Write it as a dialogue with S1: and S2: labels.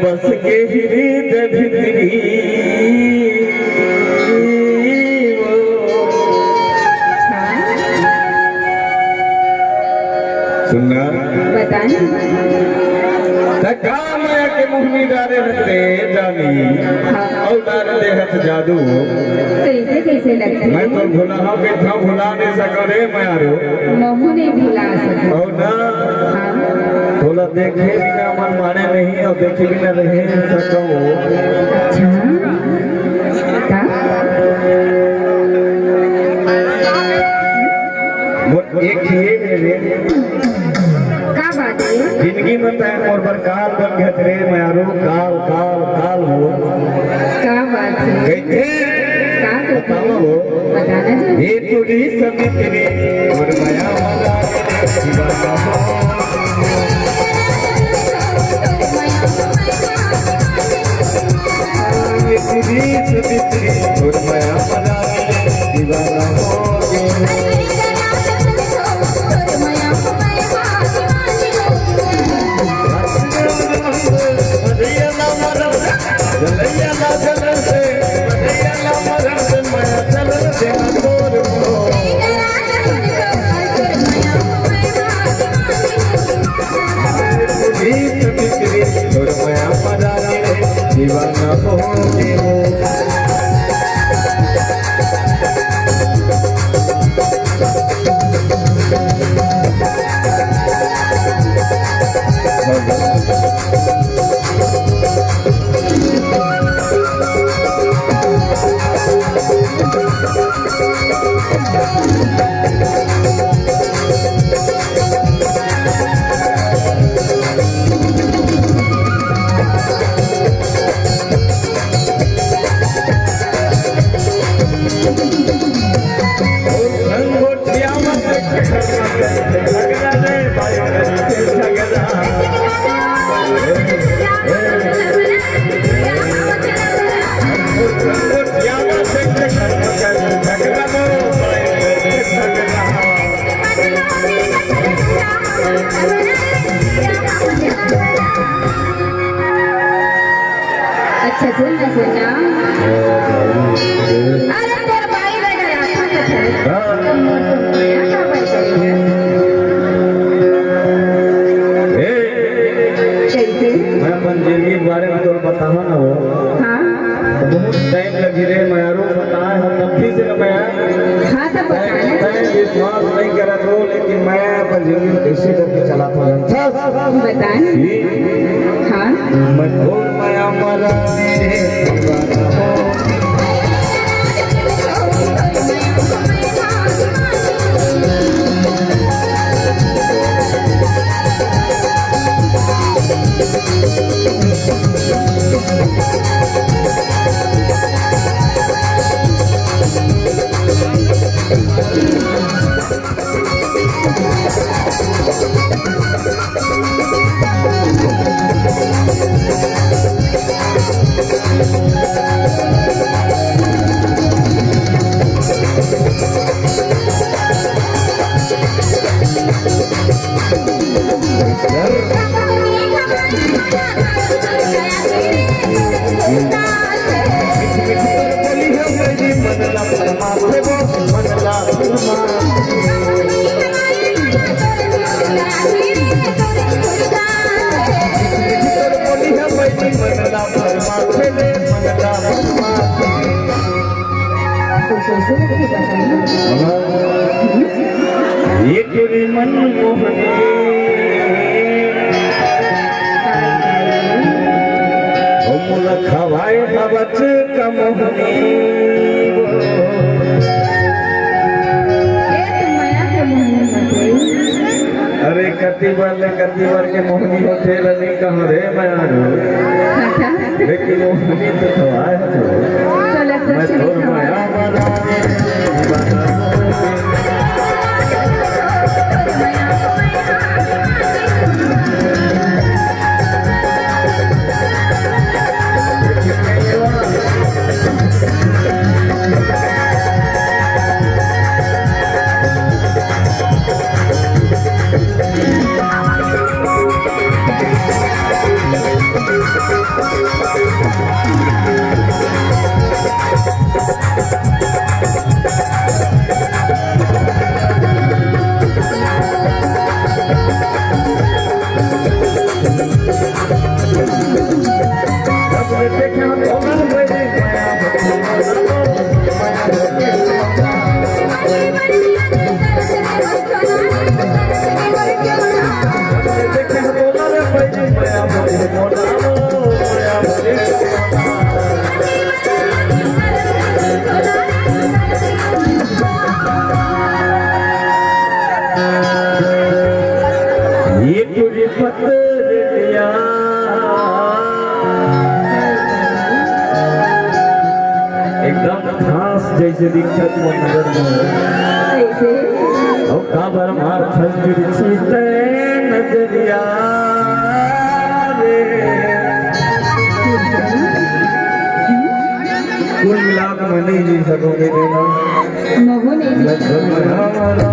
S1: बस के हृदय भितरी सुनना बता माया के मुहनी डारे हते जानी और डारे दे हथ जादू
S2: कैसे कैसे लगता है
S1: मैं तो भुला हूं कि था भुला नहीं सको रे मायारो
S2: मोह नहीं भुला सके
S1: और ना थोड़ा देखे बिना मन माने नहीं और देखे बिना रहे सको एक ही
S2: का बात है
S1: जिंदगी में तय और पर काल बन गए रे मायारो काल काल काल हो
S2: का बात है
S1: कहते
S2: का
S1: बताओ हो
S2: बताना जी
S1: ये तुझी सभी तेरे और माया वाला दीवाना हो ये तुझी सभी तेरे और माया वाला दीवाना हो दीवाना हो
S2: अच्छा सुनना सुनना अरे तेरे भाई लगा रहा था क्या बात करेंगे कैसे
S1: मैं अपन जिंदगी के बारे में तो बतावा ना हो
S2: हाँ
S1: बहुत टाइम लगी रे मायारो बताए हम नब्बी से ना माया
S2: हाँ तो बताना
S1: मैं विश्वास नहीं करा तो लेकिन मैं अपन जिंदगी कैसे करके चला था
S2: बताना हाँ
S1: मधुर माया मरा मेरे दीवाना हो ये तेरी मनमोहनी मुल खवाए हवच कमोहनी अरे कति बार के मोहनी होते रनी कहाँ रे मायारो लेकिन मोहनी तो खवाए मैं तो माया वाला दीवाना हो ये तुझे पत्र दिया एकदम खास जैसे दिखत वो नजर में
S2: ऐसे
S1: और काबर मार खंजर छीते नजरिया रे कुल मिला के मैं नहीं जी सकूंगी देना
S2: महो नहीं
S1: लगभग हमारा